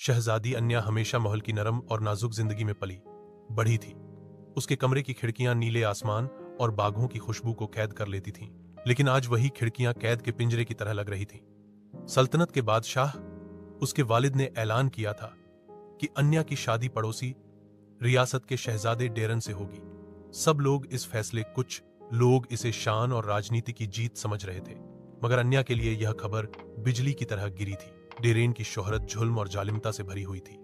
शहजादी अन्या हमेशा महल की नरम और नाजुक जिंदगी में पली बढ़ी थी। उसके कमरे की खिड़कियां नीले आसमान और बाघों की खुशबू को कैद कर लेती थीं, लेकिन आज वही खिड़कियां कैद के पिंजरे की तरह लग रही थीं। सल्तनत के बादशाह, उसके वालिद ने ऐलान किया था कि अन्या की शादी पड़ोसी रियासत के शहजादे डेरन से होगी। सब लोग इस फैसले कुछ लोग इसे शान और राजनीति की जीत समझ रहे थे, मगर अन्या के लिए यह खबर बिजली की तरह गिरी थी। डेरेन की शोहरत जुल्म और जालिमता से भरी हुई थी।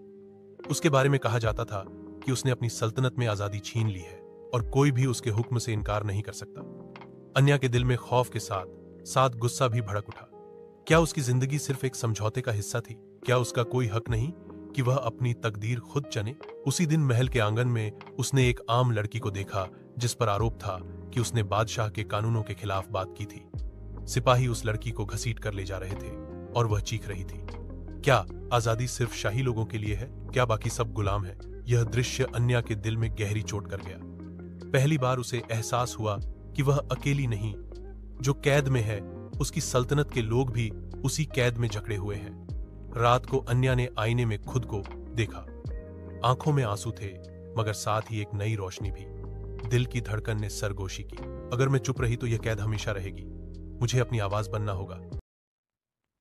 उसके बारे में कहा जाता था कि उसने अपनी सल्तनत में आजादी छीन ली है और कोई भी उसके हुक्म से इनकार नहीं कर सकता। अन्या के दिल में खौफ के साथ साथ गुस्सा भी भड़क उठा। क्या उसकी जिंदगी सिर्फ एक समझौते का हिस्सा थी? क्या उसका कोई हक नहीं कि वह अपनी तकदीर खुद चुने? उसी दिन महल के आंगन में उसने एक आम लड़की को देखा जिस पर आरोप था कि उसने बादशाह के कानूनों के खिलाफ बात की थी। सिपाही उस लड़की को घसीट कर ले जा रहे थे और वह चीख रही थी, क्या आजादी सिर्फ शाही लोगों के लिए है? क्या बाकी सब गुलाम है? यह दृश्य अन्या के दिल में गहरी चोट कर गया। पहली बार उसे एहसास हुआ कि वह अकेली नहीं, जो कैद में है उसकी सल्तनत के लोग भी उसी कैद में जकड़े हुए हैं। रात को अन्या ने आईने में खुद को देखा। आंखों में आंसू थे, मगर साथ ही एक नई रोशनी भी। दिल की धड़कन ने सरगोशी की, अगर मैं चुप रही तो यह कैद हमेशा रहेगी। मुझे अपनी आवाज बनना होगा।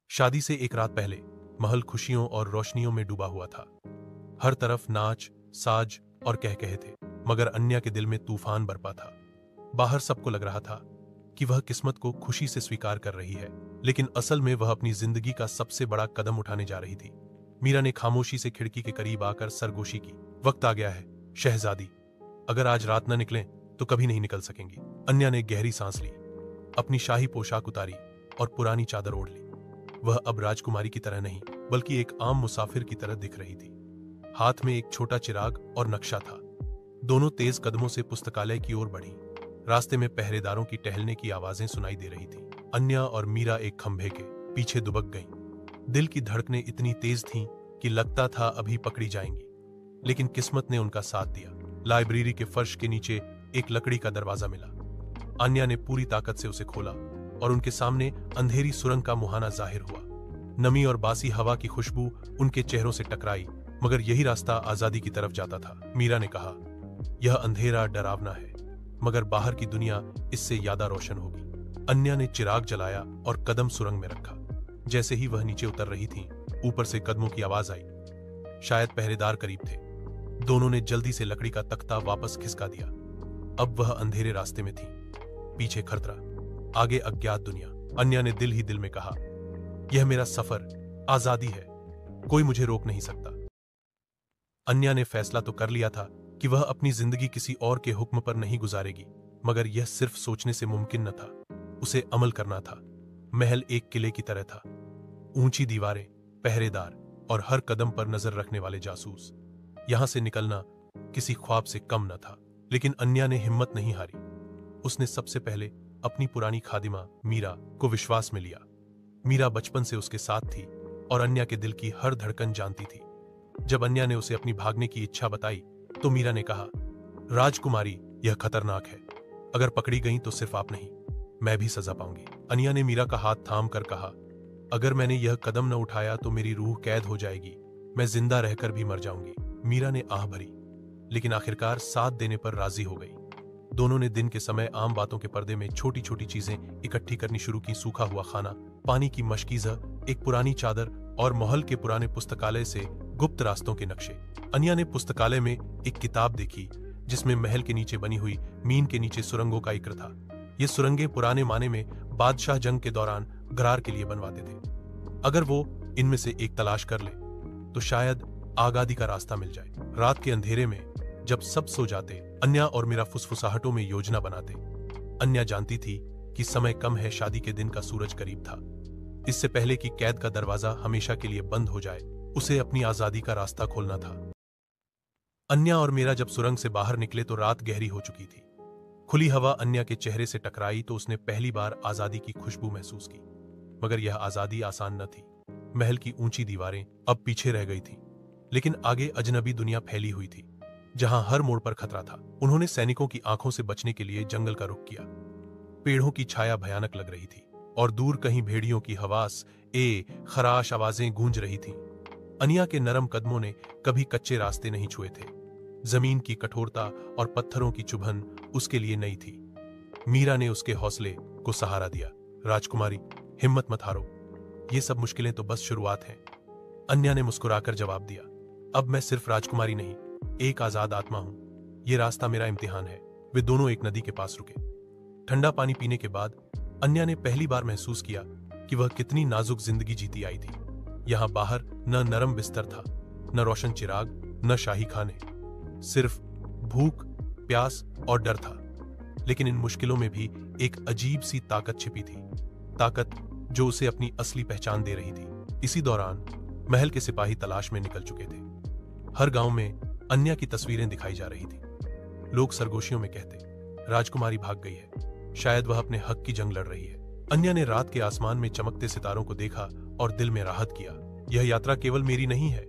शादी से एक रात पहले महल खुशियों और रोशनियों में डूबा हुआ था। हर तरफ नाच, साज और कहकहे थे, मगर अन्या के दिल में तूफान बरपा था। बाहर सबको लग रहा था कि वह किस्मत को खुशी से स्वीकार कर रही है, लेकिन असल में वह अपनी जिंदगी का सबसे बड़ा कदम उठाने जा रही थी। मीरा ने खामोशी से खिड़की के करीब आकर सरगोशी की, वक्त आ गया है शहजादी, अगर आज रात न निकलें तो कभी नहीं निकल सकेंगी। अन्या ने गहरी सांस ली, अपनी शाही पोशाक उतारी और पुरानी चादर ओढ़ ली। वह अब राजकुमारी की तरह नहीं, बल्कि एक आम मुसाफिर की तरह दिख रही थी। हाथ में एक छोटा चिराग और नक्शा था। दोनों तेज कदमों से पुस्तकालय की ओर बढ़ी। रास्ते में पहरेदारों की टहलने की आवाजें सुनाई दे रही थी। अन्या और मीरा एक खंभे के पीछे दुबक गईं। दिल की धड़कनें इतनी तेज थीं कि लगता था अभी पकड़ी जाएंगी, लेकिन किस्मत ने उनका साथ दिया। लाइब्रेरी के फर्श के नीचे एक लकड़ी का दरवाजा मिला। अन्या ने पूरी ताकत से उसे खोला और उनके सामने अंधेरी सुरंग का मुहाना जाहिर हुआ। नमी और बासी हवा की खुशबू उनके चेहरों से टकराई, मगर यही रास्ता आजादी की तरफ जाता था। मीरा ने कहा, यह अंधेरा डरावना है, मगर बाहर की दुनिया इससे ज्यादा रोशन होगी। अन्या ने चिराग जलाया और कदम सुरंग में रखा। जैसे ही वह नीचे उतर रही थी, ऊपर से कदमों की आवाज आई। शायद पहरेदार करीब थे। दोनों ने जल्दी से लकड़ी का तख्ता वापस खिसका दिया। अब वह अंधेरे रास्ते में थी। पीछे खतरा, आगे अज्ञात दुनिया। अन्या ने दिल ही दिल में कहा, यह मेरा सफर आजादी है, कोई मुझे रोक नहीं सकता। अन्या ने फैसला तो कर लिया था कि वह अपनी जिंदगी किसी और के हुक्म पर नहीं गुजारेगी, मगर यह सिर्फ सोचने से मुमकिन न था, उसे अमल करना था। महल एक किले की तरह था, ऊंची दीवारें, पहरेदार और हर कदम पर नजर रखने वाले जासूस। यहां से निकलना किसी ख्वाब से कम न था। लेकिन अन्या ने हिम्मत नहीं हारी। उसने सबसे पहले अपनी पुरानी खादिमा मीरा को विश्वास में लिया। मीरा बचपन से उसके साथ थी और अन्या के दिल की हर धड़कन जानती थी। जब अन्या ने उसे अपनी भागने की इच्छा बताई तो मीरा ने कहा, राजकुमारी, यह खतरनाक है। अगर पकड़ी गई तो सिर्फ आप नहीं, मैं भी सजा पाऊंगी। अन्या ने मीरा का हाथ थाम कर कहा, अगर मैंने यह कदम न उठाया तो मेरी रूह कैद हो जाएगी, मैं जिंदा रहकर भी मर जाऊंगी। मीरा ने आह भरी, लेकिन आखिरकार साथ देने पर राजी हो गई। दोनों ने दिन के समय आम बातों के पर्दे में छोटी छोटी चीजें इकट्ठी करनी शुरू की। सूखा हुआ खाना, पानी की मशकीज़ा, एक पुरानी चादर और महल के पुराने पुस्तकालय से गुप्त रास्तों के नक्शे। अन्या ने पुस्तकालय में एक किताब देखी जिसमें महल के नीचे बनी हुई मीन के नीचे सुरंगों का जिक्र था। ये सुरंगें पुराने माने में बादशाह जंग के दौरान गरार के लिए बनवाते थे। अगर वो इनमें से एक तलाश कर ले तो शायद आजादी का रास्ता मिल जाए। रात के अंधेरे में जब सब सो जाते, अन्या और मेरा फुसफुसाहटों में योजना बनाते। अन्या जानती थी कि समय कम है, शादी के दिन का सूरज करीब था। इससे पहले कि कैद का दरवाजा हमेशा के लिए बंद हो जाए, उसे अपनी आजादी का रास्ता खोलना था। अन्या और मेरा जब सुरंग से बाहर निकले तो रात गहरी हो चुकी थी। खुली हवा अन्या के चेहरे से टकराई तो उसने पहली बार आजादी की खुशबू महसूस की। मगर यह आजादी आसान न थी। महल की ऊंची दीवारें अब पीछे रह गई थीं, लेकिन आगे अजनबी दुनिया फैली हुई थी, जहां हर मोड़ पर खतरा था। उन्होंने सैनिकों की आंखों से बचने के लिए जंगल का रुख किया। पेड़ों की छाया भयानक लग रही थी और दूर कहीं भेड़ियों की हवास खराश आवाजें गूंज रही थीं। अनिया के नरम कदमों ने कभी कच्चे रास्ते नहीं छुए थे। जमीन की कठोरता और पत्थरों की चुभन उसके लिए नई थी। मीरा ने उसके हौसले को सहारा दिया। राजकुमारी, हिम्मत मत हारो, ये सब मुश्किलें तो बस शुरुआत हैं। अन्या ने मुस्कुराकर जवाब दिया, अब मैं सिर्फ राजकुमारी नहीं, एक आजाद आत्मा हूं। ये रास्ता मेरा इम्तिहान है। वे दोनों एक नदी के पास रुके। ठंडा पानी पीने के बाद अन्या ने पहली बार महसूस किया कि वह कितनी नाजुक जिंदगी जीती आई थी। यहां बाहर न नरम बिस्तर था, न रोशन चिराग, न शाही खाने, सिर्फ भूख, प्यास और डर था। लेकिन इन मुश्किलों में भी एक अजीब सी ताकत छिपी थी, ताकत जो उसे अपनी असली पहचान दे रही थी। इसी दौरान महल के सिपाही तलाश में निकल चुके थे। हर गांव में अन्या की तस्वीरें दिखाई जा रही थी। लोग सरगोशियों में कहते, राजकुमारी भाग गई है, शायद वह अपने हक की जंग लड़ रही है। अन्या ने रात के आसमान में चमकते सितारों को देखा और दिल में राहत किया। यह यात्रा केवल मेरी नहीं है,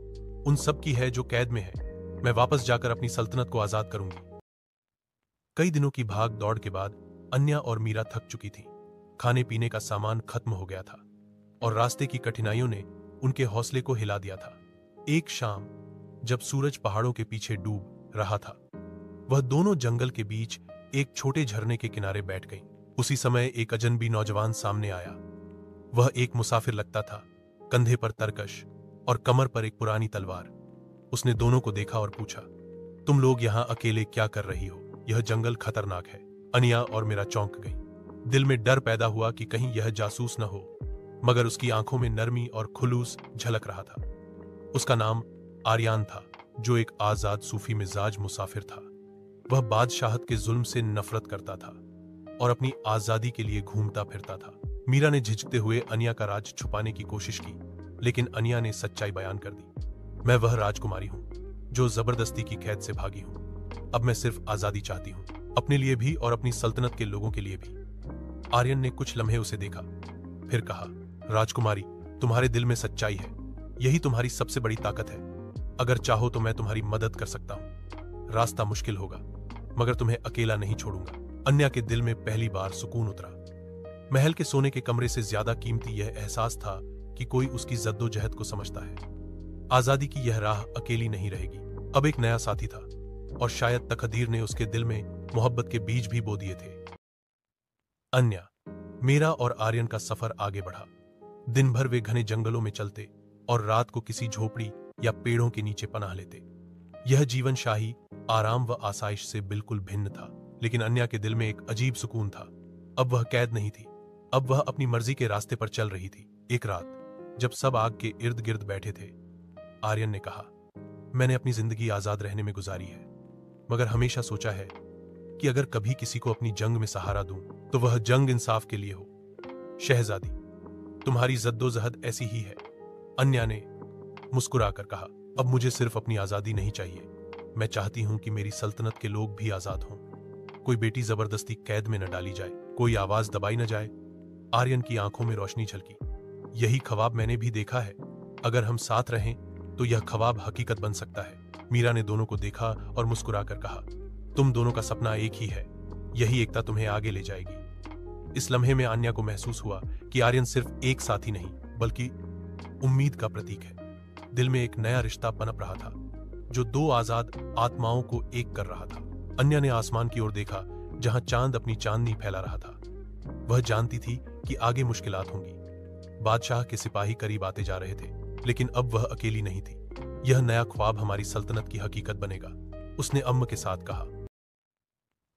उन सब की है जो कैद में है। मैं वापस जाकर अपनी सल्तनत को आजाद करूंगी। कई दिनों की भाग दौड़ के बाद अन्या और मीरा थक चुकी थी। खाने पीने का सामान खत्म हो गया था और रास्ते की कठिनाइयों ने उनके हौसले को हिला दिया था। एक शाम जब सूरज पहाड़ों के पीछे डूब रहा था, वह दोनों जंगल के बीच एक छोटे झरने के किनारे बैठ गईं। उसी समय एक अजनबी नौजवान सामने आया। वह एक मुसाफिर लगता था, कंधे पर तरकश और कमर पर एक पुरानी तलवार। उसने दोनों को देखा और पूछा, तुम लोग यहां अकेले क्या कर रही हो? यह जंगल खतरनाक है। अनिया और मेरा चौंक गई। दिल में डर पैदा हुआ कि कहीं यह जासूस न हो, मगर उसकी आंखों में नरमी और खुलूस झलक रहा था। उसका नाम आर्यान था, जो एक आजाद सूफी मिजाज मुसाफिर था। वह बादशाहत के जुल्म से नफरत करता था और अपनी आजादी के लिए घूमता फिरता था। मीरा ने झिझकते हुए अनिया का राज छुपाने की कोशिश की, लेकिन अनिया ने सच्चाई बयान कर दी। मैं वह राजकुमारी हूं जो जबरदस्ती की कैद से भागी हूं। अब मैं सिर्फ आजादी चाहती हूं, अपने लिए भी और अपनी सल्तनत के लोगों के लिए भी। आर्यन ने कुछ लम्हे उसे देखा, फिर कहा, राजकुमारी, तुम्हारे दिल में सच्चाई है, यही तुम्हारी सबसे बड़ी ताकत है। अगर चाहो तो मैं तुम्हारी मदद कर सकता हूं। रास्ता मुश्किल होगा, मगर तुम्हें अकेला नहीं छोड़ूंगा। अन्या के दिल में पहली बार सुकून उतरा। महल के सोने के कमरे से ज्यादा कीमती यह एहसास था कि कोई उसकी जद्दोजहद को समझता है। आजादी की यह राह अकेली नहीं रहेगी। अब एक नया साथी था और शायद तकदीर ने उसके दिल में मोहब्बत के बीज भी बो दिए थे। अन्या, मीरा और आर्यन का सफर आगे बढ़ा। दिन भर वे घने जंगलों में चलते और रात को किसी झोपड़ी या पेड़ों के नीचे पनाह लेते। यह जीवन शाही, आराम व आसाइश से बिल्कुल भिन्न था, लेकिन अन्या के दिल में एक अजीब सुकून था। अब वह कैद नहीं थी, अब वह अपनी मर्जी के रास्ते पर चल रही थी। एक रात जब सब आग के इर्द गिर्द बैठे थे, आर्यन ने कहा, मैंने अपनी जिंदगी आजाद रहने में गुजारी है, मगर हमेशा सोचा है कि अगर कभी किसी को अपनी जंग में सहारा दूं तो वह जंग इंसाफ के लिए हो। शहजादी, तुम्हारी जद्दोजहद ऐसी ही है। अन्या ने मुस्कुराकर कहा, अब मुझे सिर्फ अपनी आजादी नहीं चाहिए, मैं चाहती हूं कि मेरी सल्तनत के लोग भी आजाद हों। कोई बेटी जबरदस्ती कैद में न डाली जाए, कोई आवाज दबाई न जाए। आर्यन की आंखों में रोशनी झलकी। यही ख्वाब मैंने भी देखा है। अगर हम साथ रहें तो यह ख्वाब हकीकत बन सकता है। मीरा ने दोनों को देखा और मुस्कुराकर कहा, तुम दोनों का सपना एक ही है, यही एकता तुम्हें आगे ले जाएगी। इस लम्हे में अन्या को महसूस हुआ कि आर्यन सिर्फ एक साथी नहीं, बल्कि उम्मीद का प्रतीक है। दिल में एक नया रिश्ता पनप रहा था, जो दो आजाद आत्माओं को एक कर रहा था। अन्या ने आसमान की ओर देखा, जहां चांद अपनी चांदनी फैला रहा था। वह जानती थी कि आगे मुश्किलात होंगी। बादशाह के सिपाही करीब आते जा रहे थे, लेकिन अब वह अकेली नहीं थी। यह नया ख्वाब हमारी सल्तनत की हकीकत बनेगा, उसने अम्म के साथ कहा।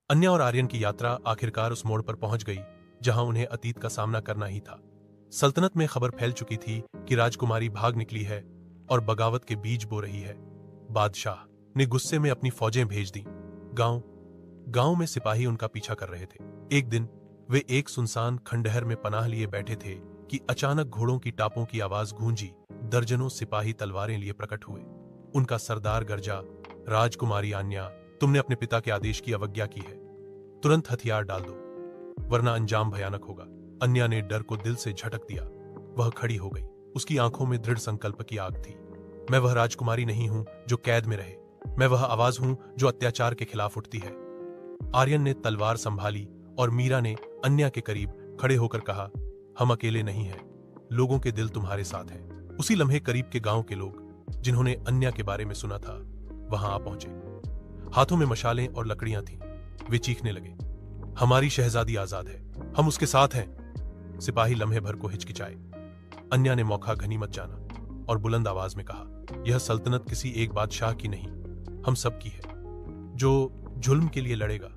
अन्या और आर्यन की यात्रा आखिरकार उस मोड़ पर पहुंच गई जहां उन्हें अतीत का सामना करना ही था। सल्तनत में खबर फैल चुकी थी कि राजकुमारी भाग निकली है और बगावत के बीज बो रही है। बादशाह ने गुस्से में अपनी फौजें भेज दी। गांव में सिपाही उनका पीछा कर रहे थे। एक दिन वे एक सुनसान खंडहर में पनाह लिए बैठे थे कि अचानक घोड़ों की टापों की आवाज गूंजी। दर्जनों सिपाही तलवारें लिए प्रकट हुए। उनका सरदार गरजा, राजकुमारी अन्या, तुमने अपने पिता के आदेश की अवज्ञा की है, तुरंत हथियार डाल दो, वरना अंजाम भयानक होगा। अन्या ने डर को दिल से झटक दिया। वह खड़ी हो गई, उसकी आंखों में दृढ़ संकल्प की आग थी। मैं वह राजकुमारी नहीं हूं जो कैद में रहे, मैं वह आवाज हूं जो अत्याचार के खिलाफ उठती है। आर्यन ने तलवार संभाली और मीरा ने अन्या के करीब खड़े होकर कहा, हम अकेले नहीं हैं, लोगों के दिल तुम्हारे साथ हैं। उसी लम्हे करीब के गांव के लोग जिन्होंने अन्या के बारे में सुना था वहां आ पहुंचे। हाथों में मशालें और लकड़ियां थीं। वे चीखने लगे, हमारी शहजादी आजाद है, हम उसके साथ हैं। सिपाही लम्हे भर को हिचकिचाए। अन्या ने मौका गनीमत जाना और बुलंद आवाज में कहा, यह सल्तनत किसी एक बादशाह की नहीं, हम सब की है। जो जुल्म के लिए लड़ेगा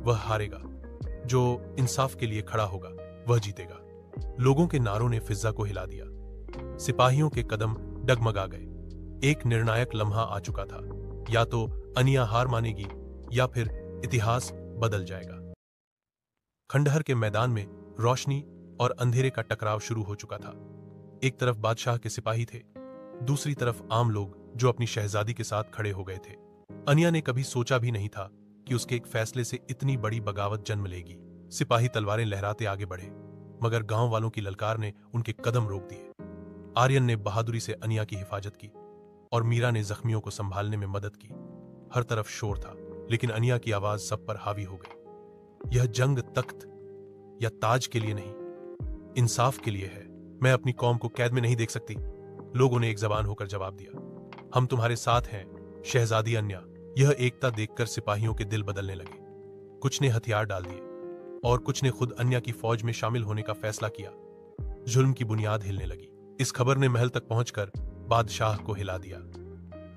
वह हारेगा, जो इंसाफ के लिए खड़ा होगा वह जीतेगा। लोगों के नारों ने फिजा को हिला दिया। सिपाहियों के कदम डगमगा गए। एक निर्णायक लम्हा आ चुका था, या तो अन्या हार मानेगी या फिर इतिहास बदल जाएगा। खंडहर के मैदान में रोशनी और अंधेरे का टकराव शुरू हो चुका था। एक तरफ बादशाह के सिपाही थे, दूसरी तरफ आम लोग जो अपनी शहजादी के साथ खड़े हो गए थे। अन्या ने कभी सोचा भी नहीं था कि उसके एक फैसले से इतनी बड़ी बगावत जन्म लेगी। सिपाही तलवारें लहराते आगे बढ़े, मगर गांव वालों की ललकार ने उनके कदम रोक दिए। आर्यन ने बहादुरी से अन्या की हिफाजत की और मीरा ने जख्मियों को संभालने में मदद की। हर तरफ शोर था, लेकिन अन्या की आवाज सब पर हावी हो गई। यह जंग तख्त या ताज के लिए नहीं, इंसाफ के लिए है। मैं अपनी कौम को कैद में नहीं देख सकती। लोगों ने एक जबान होकर जवाब दिया, हम तुम्हारे साथ हैं शहजादी अन्या। यह एकता देखकर सिपाहियों के दिल बदलने लगे। कुछ ने हथियार डाल दिए और कुछ ने खुद अन्या की फौज में शामिल होने का फैसला किया। जुल्म की बुनियाद हिलने लगी। इस खबर ने महल तक पहुंचकर बादशाह को हिला दिया।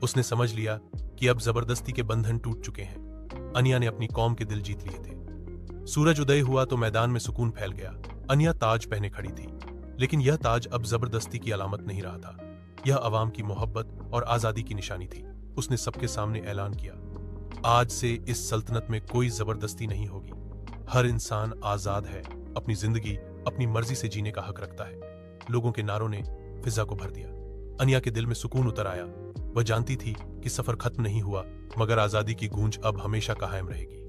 उसने समझ लिया कि अब जबरदस्ती के बंधन टूट चुके हैं। अन्या ने अपनी कौम के दिल जीत लिए थे। सूरज उदय हुआ तो मैदान में सुकून फैल गया। अन्या ताज पहने खड़ी थी, लेकिन यह ताज अब जबरदस्ती की अलामत नहीं रहा था। यह अवाम की मोहब्बत और आजादी की निशानी थी। उसने सबके सामने ऐलान किया, आज से इस सल्तनत में कोई जबरदस्ती नहीं होगी। हर इंसान आजाद है, अपनी जिंदगी अपनी मर्जी से जीने का हक रखता है। लोगों के नारों ने फिजा को भर दिया। अन्या के दिल में सुकून उतर आया। वह जानती थी कि सफर खत्म नहीं हुआ, मगर आजादी की गूंज अब हमेशा कायम रहेगी।